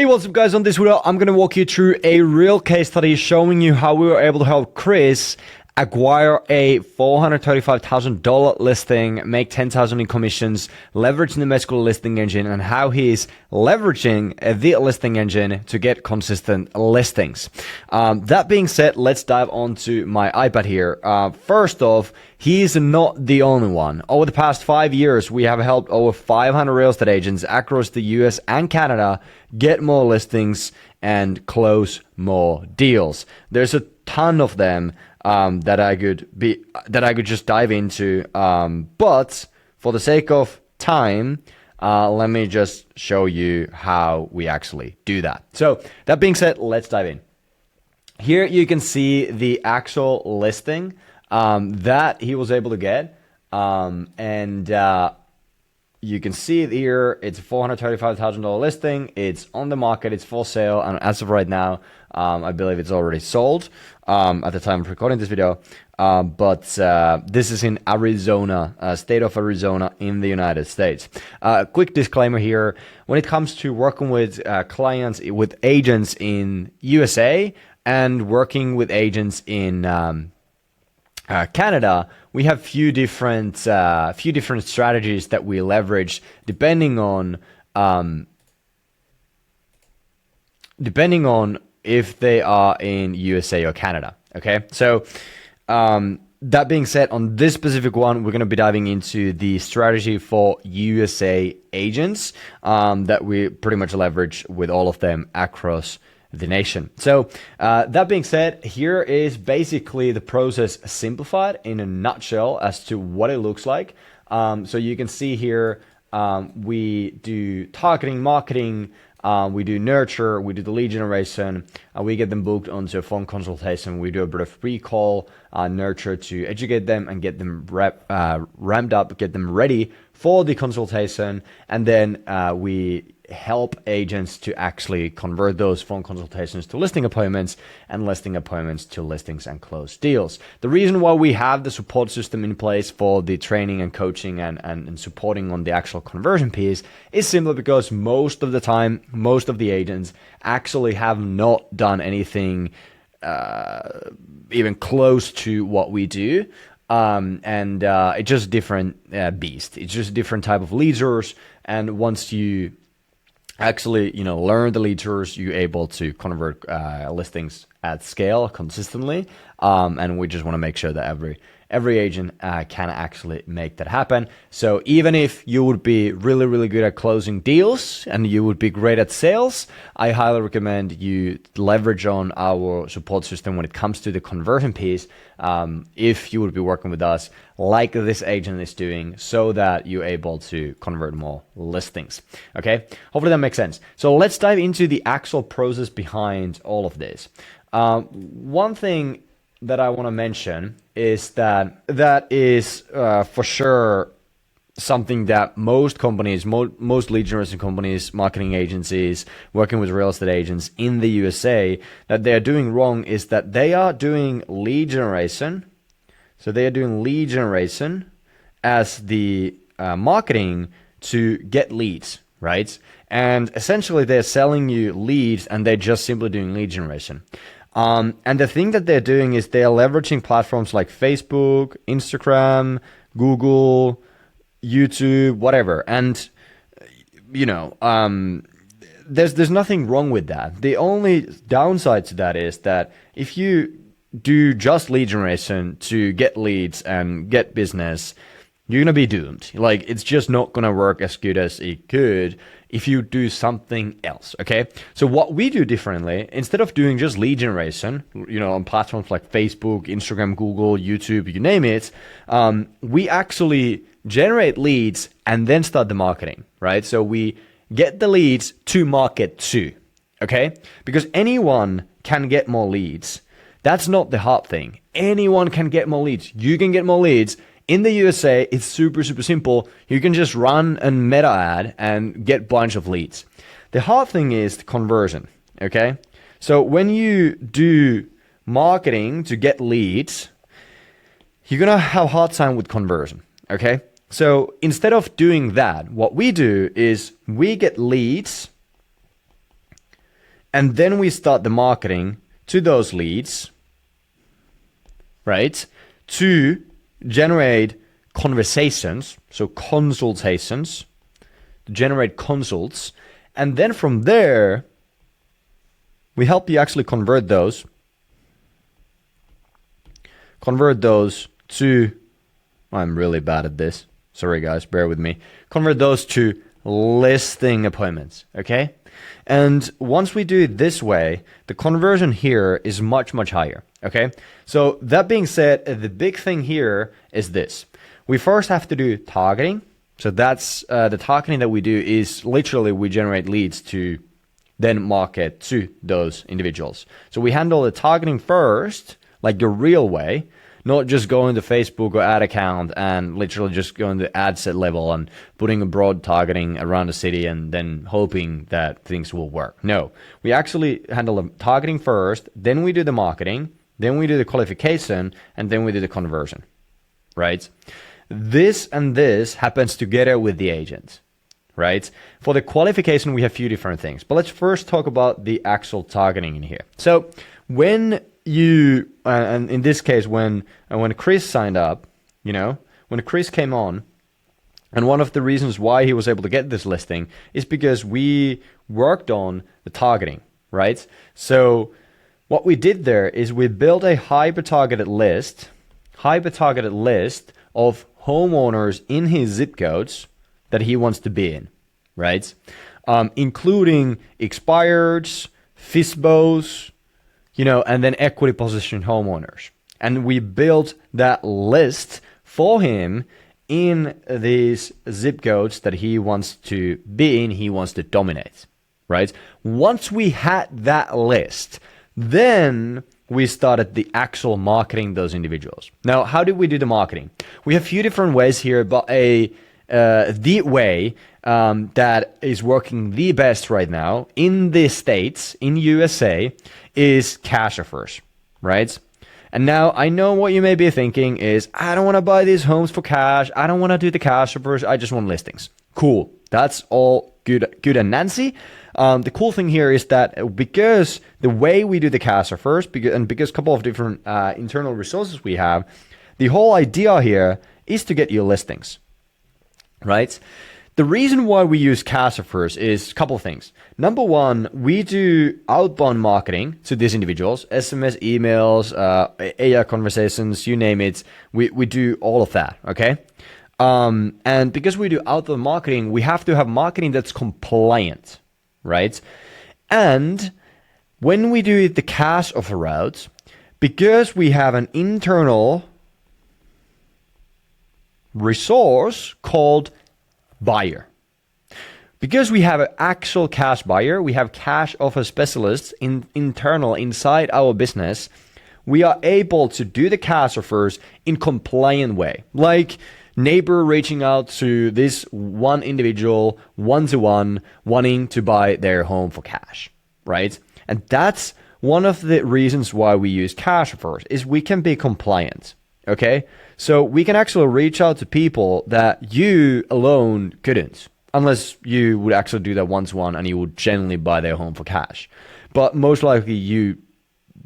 Hey, what's up guys? On this video, I'm going to walk you through a real case study showing you how we were able to help Chris acquire a $435,000 listing, make $10,000 in commissions, leveraging the Meskula Listing Engine, and how he's leveraging the listing engine to get consistent listings. That being said, let's dive onto my iPad here. First off, he's not the only one. Over the past 5 years, we have helped over 500 real estate agents across the US and Canada get more listings and close more deals. There's a ton of them that I could just dive into, but for the sake of time, let me just show you how we actually do that. So that being said, let's dive in. Here you can see the actual listing that he was able to get, and you can see it here. It's a $435,000 listing. It's on the market. It's for sale, and as of right now, I believe it's already sold at the time of recording this video. But this is in Arizona, state of Arizona in the United States. Quick disclaimer here: when it comes to working with clients, with agents in USA and working with agents in Canada, we have few different strategies that we leverage depending on if they are in USA or Canada. Okay, so that being said, on this specific one, we're going to be diving into the strategy for USA agents that we pretty much leverage with all of them across the nation. So that being said, here is basically the process simplified in a nutshell as to what it looks like. So you can see here, we do targeting, marketing, we do nurture, we do the lead generation, we get them booked onto a phone consultation. We do a bit of pre-call, nurture to educate them and get them ramped up, get them ready for the consultation, and then we help agents to actually convert those phone consultations to listing appointments and listing appointments to listings and close deals. The reason why we have the support system in place for the training and coaching and supporting on the actual conversion piece is simply because most of the time, most of the agents actually have not done anything even close to what we do. It's just a different beast. It's just a different type of lead source. And once you actually, learn the lead source, you're able to convert listings at scale consistently. And we just want to make sure that every agent can actually make that happen. So even if you would be really, really good at closing deals and you would be great at sales, I highly recommend you leverage on our support system when it comes to the conversion piece. If you would be working with us like this agent is doing, so that you're able to convert more listings. Okay, hopefully that makes sense. So let's dive into the actual process behind all of this. One thing that I want to mention is that is for sure something that most companies, most lead generation companies, marketing agencies, working with real estate agents in the USA, that they are doing wrong is that they are doing lead generation. So they are doing lead generation as the marketing to get leads, right? And essentially they're selling you leads and they're just simply doing lead generation. And the thing that they're doing is they're leveraging platforms like Facebook, Instagram, Google, YouTube, whatever. And, there's nothing wrong with that. The only downside to that is that if you do just lead generation to get leads and get business, you're going to be doomed. Like, it's just not going to work as good as it could if you do something else, okay? So what we do differently, instead of doing just lead generation, on platforms like Facebook, Instagram, Google, YouTube, you name it, we actually generate leads and then start the marketing, right? So we get the leads to market to, okay? Because anyone can get more leads. That's not the hard thing. Anyone can get more leads. You can get more leads. In the USA, it's super, super simple. You can just run a meta ad and get a bunch of leads. The hard thing is the conversion, okay? So when you do marketing to get leads, you're going to have a hard time with conversion, okay? So instead of doing that, what we do is we get leads And then we start the marketing to those leads, right? To generate conversations, so consultations, to generate consults. And then from there, we help you actually convert those to, I'm really bad at this. Sorry guys, bear with me. Convert those to listing appointments, okay? And once we do it this way, the conversion here is much, much higher, okay? So that being said, the big thing here is this. We first have to do targeting. So that's the targeting that we do is literally we generate leads to then market to those individuals. So we handle the targeting first, like the real way, not just going to Facebook or ad account and literally just going to ad set level and putting a broad targeting around the city and then hoping that things will work. No, we actually handle the targeting first, then we do the marketing, then we do the qualification, and then we do the conversion, right? This and this happens together with the agent, right? For the qualification, we have a few different things, but let's first talk about the actual targeting in here. So when you, and in this case, when Chris signed up, when Chris came on, and one of the reasons why he was able to get this listing is because we worked on the targeting, right? So what we did there is we built a hyper-targeted list of homeowners in his zip codes that he wants to be in, right? Including expireds, FISBOs, and then equity position homeowners. And we built that list for him in these zip codes that he wants to be in, he wants to dominate, right? Once we had that list, then we started the actual marketing those individuals. Now, how did we do the marketing? We have a few different ways here, but the way that is working the best right now in the States, in USA, is cash offers, right? And now I know what you may be thinking is, I don't want to buy these homes for cash. I don't want to do the cash offers. I just want listings. Cool. That's all good and Nancy. The cool thing here is that because the way we do the cash offers, because a couple of different internal resources we have, the whole idea here is to get you listings, right? The reason why we use cash offers is a couple of things. Number one, we do outbound marketing to these individuals, SMS, emails, AI conversations, you name it. We do all of that, okay? And because we do outbound marketing, we have to have marketing that's compliant, right? And when we do the cash offer route, because we have an internal resource called buyer. Because we have an actual cash buyer, we have cash offer specialists internal inside our business, we are able to do the cash offers in compliant way. Like neighbor reaching out to this one individual one-to-one wanting to buy their home for cash, right? And that's one of the reasons why we use cash offers is we can be compliant, okay? So we can actually reach out to people that you alone couldn't, unless you would actually do that one-to-one and you would genuinely buy their home for cash. But most likely you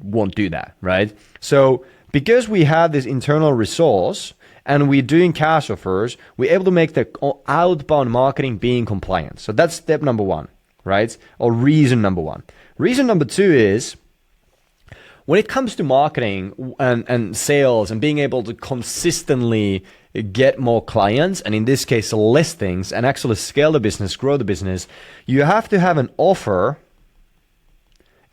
won't do that, right? So because we have this internal resource and we're doing cash offers, we're able to make the outbound marketing being compliant. So that's step number one, right? Or reason number one. Reason number two is, when it comes to marketing and sales and being able to consistently get more clients, and in this case listings, and actually scale the business, grow the business, you have to have an offer,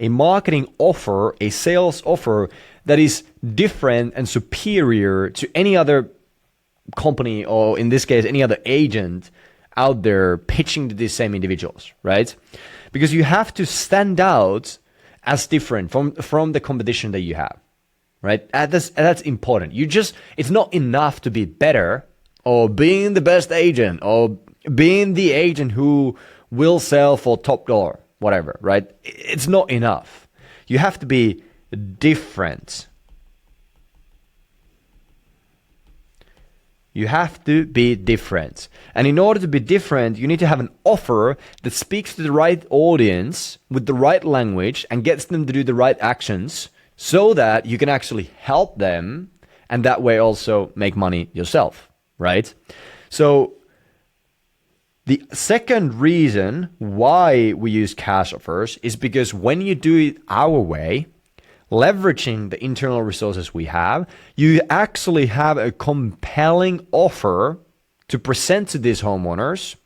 a marketing offer, a sales offer that is different and superior to any other company, or in this case, any other agent out there pitching to these same individuals, right? Because you have to stand out as different from the competition that you have, right? That's important. It's not enough to be better or being the best agent or being the agent who will sell for top dollar, whatever, right? It's not enough. You have to be different. You have to be different. And in order to be different, you need to have an offer that speaks to the right audience with the right language and gets them to do the right actions so that you can actually help them and that way also make money yourself, right? So the second reason why we use cash offers is because when you do it our way, leveraging the internal resources we have, you actually have a compelling offer to present to these homeowners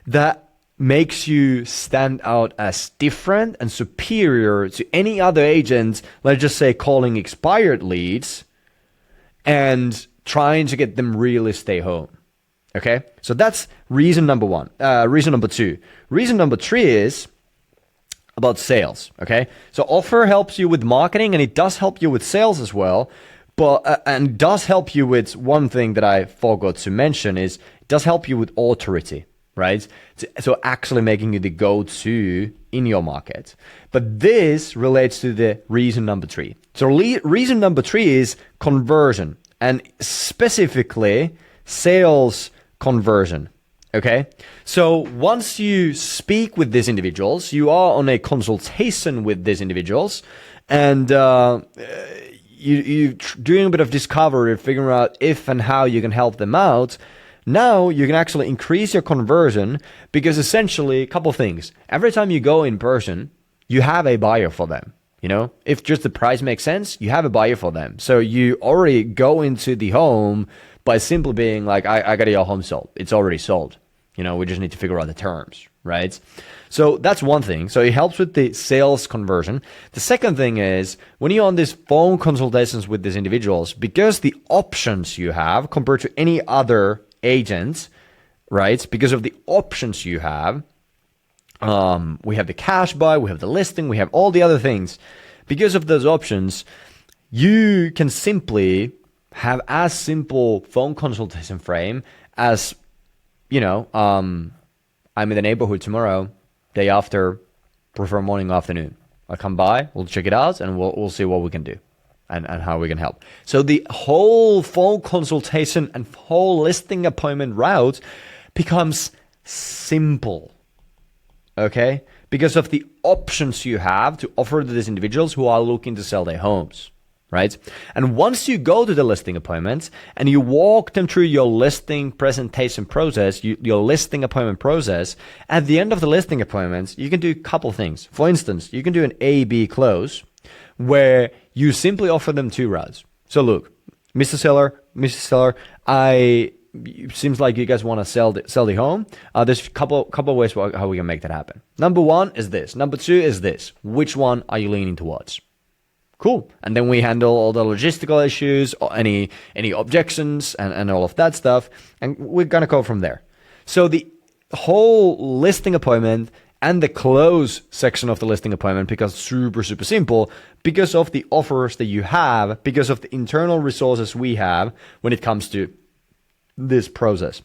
that makes you stand out as different and superior to any other agent, let's just say calling expired leads and trying to get them really stay home. Okay, so that's reason number one. Reason number two. Reason number three is about sales. Okay, so offer helps you with marketing and it does help you with sales as well, but and does help you with one thing that I forgot to mention is it does help you with authority, right? So actually making you the go-to in your market. But this relates to the reason number three. So reason number three is conversion, and specifically sales conversion. Okay, so once you speak with these individuals, you are on a consultation with these individuals, and you're doing a bit of discovery, figuring out if and how you can help them out. Now you can actually increase your conversion because essentially a couple of things. Every time you go in person, you have a buyer for them. You know, if just the price makes sense, you have a buyer for them. So you already go into the home by simply being like, I got your home sold. It's already sold. You know, we just need to figure out the terms, right? So that's one thing. So it helps with the sales conversion. The second thing is when you're on these phone consultations with these individuals, because the options you have compared to any other agent, right? Because of the options you have, we have the cash buy, we have the listing, we have all the other things. Because of those options, you can simply have as simple phone consultation frame as, you know, I'm in the neighborhood tomorrow, day after, prefer morning or afternoon. I'll come by, we'll check it out, and we'll see what we can do and how we can help. So the whole phone consultation and whole listing appointment route becomes simple, okay? Because of the options you have to offer to these individuals who are looking to sell their homes. Right? And once you go to the listing appointments and you walk them through your listing presentation process, your listing appointment process, at the end of the listing appointments, you can do a couple things. For instance, you can do an A/B close where you simply offer them two routes. So look, Mr. Seller, Mrs. Seller, it seems like you guys want to sell the home. There's a couple of ways how we can make that happen. Number one is this. Number two is this. Which one are you leaning towards? Cool. And then we handle all the logistical issues, or any objections and all of that stuff. And we're going to go from there. So the whole listing appointment and the close section of the listing appointment becomes super, super simple because of the offers that you have, because of the internal resources we have when it comes to this process.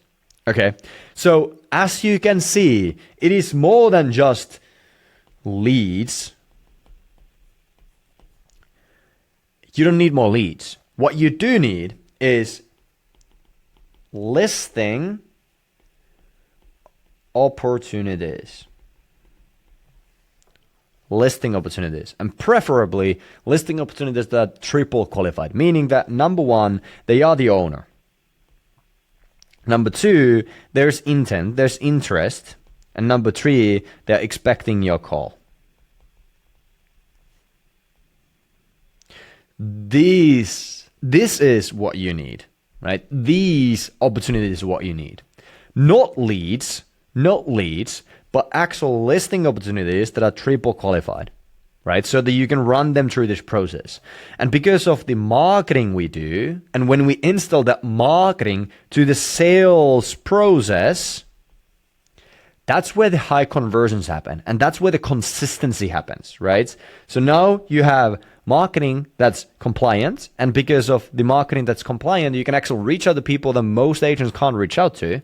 Okay. So as you can see, it is more than just leads. You don't need more leads. What you do need is listing opportunities. Listing opportunities. And preferably listing opportunities that are triple qualified, meaning that number one, they are the owner. Number two, there's intent, there's interest. And number three, they're expecting your call. This is what you need, right? These opportunities is what you need. Not leads, but actual listing opportunities that are triple qualified, right? So that you can run them through this process. And because of the marketing we do, and when we install that marketing to the sales process, that's where the high conversions happen. And that's where the consistency happens, right? So now you have marketing that's compliant. And because of the marketing that's compliant, you can actually reach out to people that most agents can't reach out to,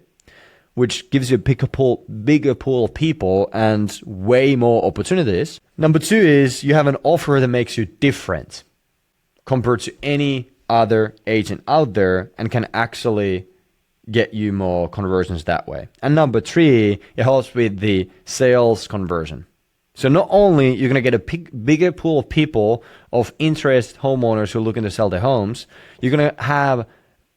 which gives you a bigger pool of people and way more opportunities. Number two is you have an offer that makes you different compared to any other agent out there and can actually get you more conversions that way. And number 3, it helps with the sales conversion. So not only you're going to get a bigger pool of people of interest homeowners who are looking to sell their homes, you're going to have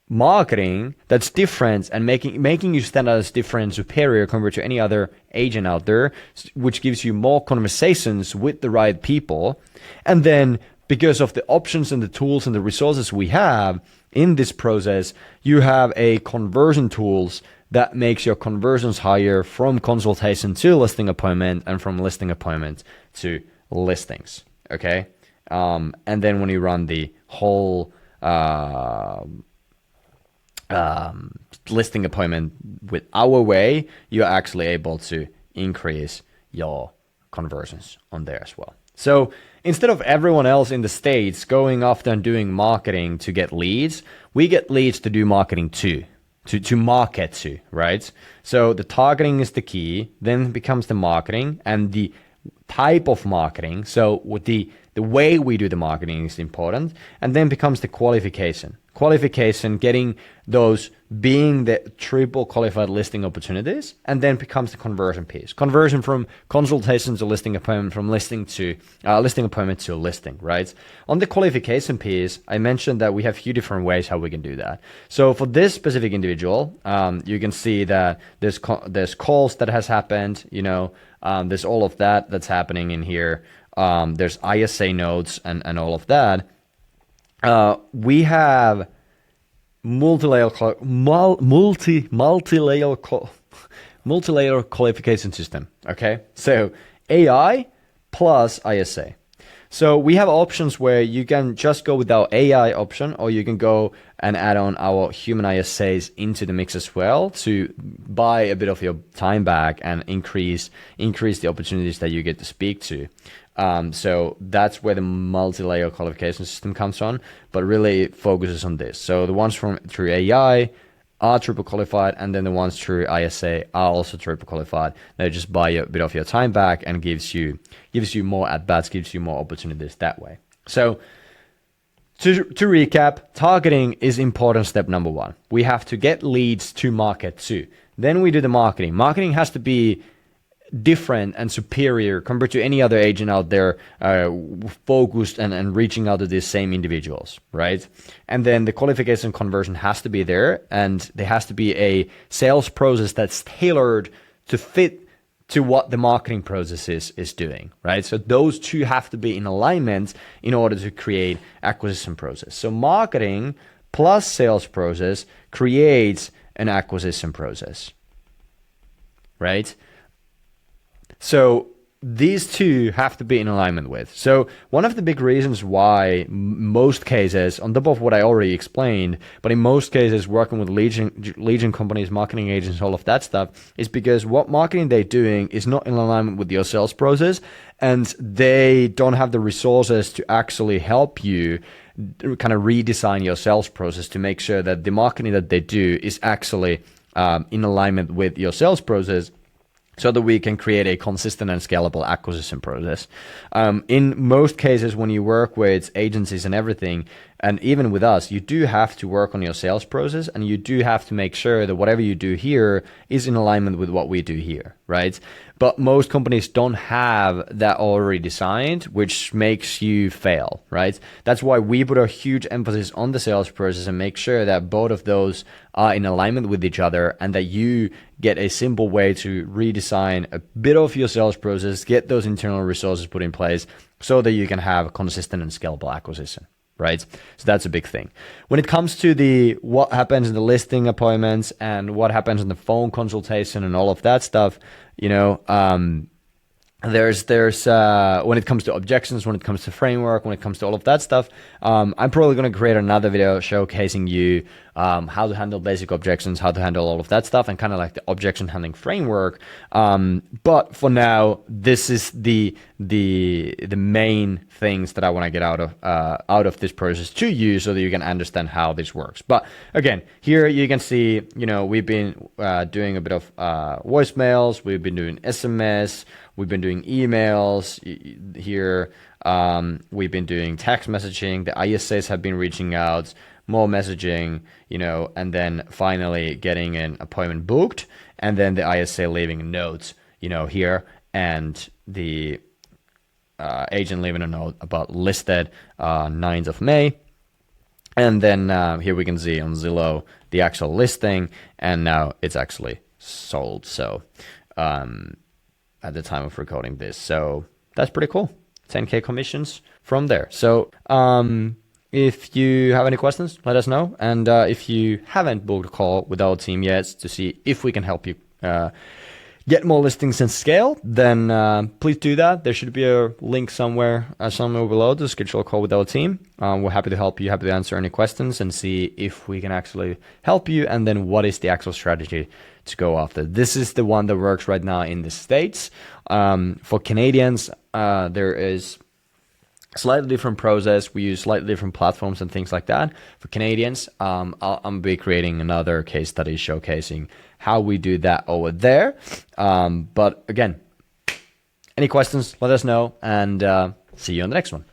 marketing that's different and making you stand out as different and superior compared to any other agent out there, which gives you more conversations with the right people. And then because of the options and the tools and the resources we have in this process, you have a conversion tools that makes your conversions higher from consultation to listing appointment and from listing appointment to listings. Okay. And then when you run the whole listing appointment with our way, you're actually able to increase your conversions on there as well. So instead of everyone else in the States going after and doing marketing to get leads, we get leads to do marketing too, to market to, right? So the targeting is the key, then becomes the marketing and the type of marketing. So with the way we do the marketing is important, and then becomes the qualification, getting those being the triple qualified listing opportunities, and then becomes the conversion piece. Conversion from consultation to listing appointment, from listing appointment to listing, right? On the qualification piece, I mentioned that we have a few different ways how we can do that. So for this specific individual, you can see that there's calls that has happened, there's all of that that's happening in here. There's ISA notes and all of that. We have multi-layer qualification system. Okay, so AI plus ISA. So we have options where you can just go with our AI option, or you can go and add on our human ISAs into the mix as well to buy a bit of your time back and increase the opportunities that you get to speak to. So that's where the multi-layer qualification system comes on, but really it focuses on this. So the ones through AI are triple qualified, and then the ones through ISA are also triple qualified. They just buy a bit of your time back and gives you more at-bats, gives you more opportunities that way. So to recap, targeting is important step number 1. We have to get leads to market too. Then we do the marketing. Marketing has to be different and superior compared to any other agent out there focused and reaching out to these same individuals, right? And then the qualification conversion has to be there, and there has to be a sales process that's tailored to fit to what the marketing process is doing, right? So those two have to be in alignment in order to create acquisition process. So marketing plus sales process creates an acquisition process, right? So these two have to be in alignment with. So one of the big reasons why most cases, on top of what I already explained, but in most cases working with lead companies, marketing agents, all of that stuff, is because what marketing they're doing is not in alignment with your sales process, and they don't have the resources to actually help you kind of redesign your sales process to make sure that the marketing that they do is actually in alignment with your sales process, so that we can create a consistent and scalable acquisition process. In most cases, when you work with agencies and everything, and even with us, you do have to work on your sales process, and you do have to make sure that whatever you do here is in alignment with what we do here, right? But most companies don't have that already designed, which makes you fail, right? That's why we put a huge emphasis on the sales process and make sure that both of those are in alignment with each other, and that you get a simple way to redesign a bit of your sales process, get those internal resources put in place so that you can have consistent and scalable acquisition, right? So that's a big thing. When it comes to what happens in the listing appointments and what happens in the phone consultation and all of that stuff, there's when it comes to objections, when it comes to framework, when it comes to all of that stuff, I'm probably going to create another video showcasing you how to handle basic objections, how to handle all of that stuff, and kind of like the objection handling framework. But for now, this is the main things that I want to get out of this process to you, so that you can understand how this works. But again, here you can see, we've been doing a bit of voicemails, we've been doing SMS, we've been doing emails here. We've been doing text messaging. The ISAs have been reaching out. more messaging, and then finally getting an appointment booked, and then the ISA leaving notes, here, and the agent leaving a note about listed 9th of May. And then here we can see on Zillow the actual listing, and now it's actually sold. So at the time of recording this, so that's pretty cool. 10K commissions from there. So if you have any questions, let us know. And if you haven't booked a call with our team yet to see if we can help you get more listings and scale, then please do that. There should be a link somewhere below to schedule a call with our team. We're happy to help you, happy to answer any questions and see if we can actually help you, and then what is the actual strategy to go after. This is the one that works right now in the States. For Canadians, there is slightly different process. We use slightly different platforms and things like that. For Canadians, I'm be creating another case study showcasing how we do that over there. But again, any questions, let us know, and see you on the next one.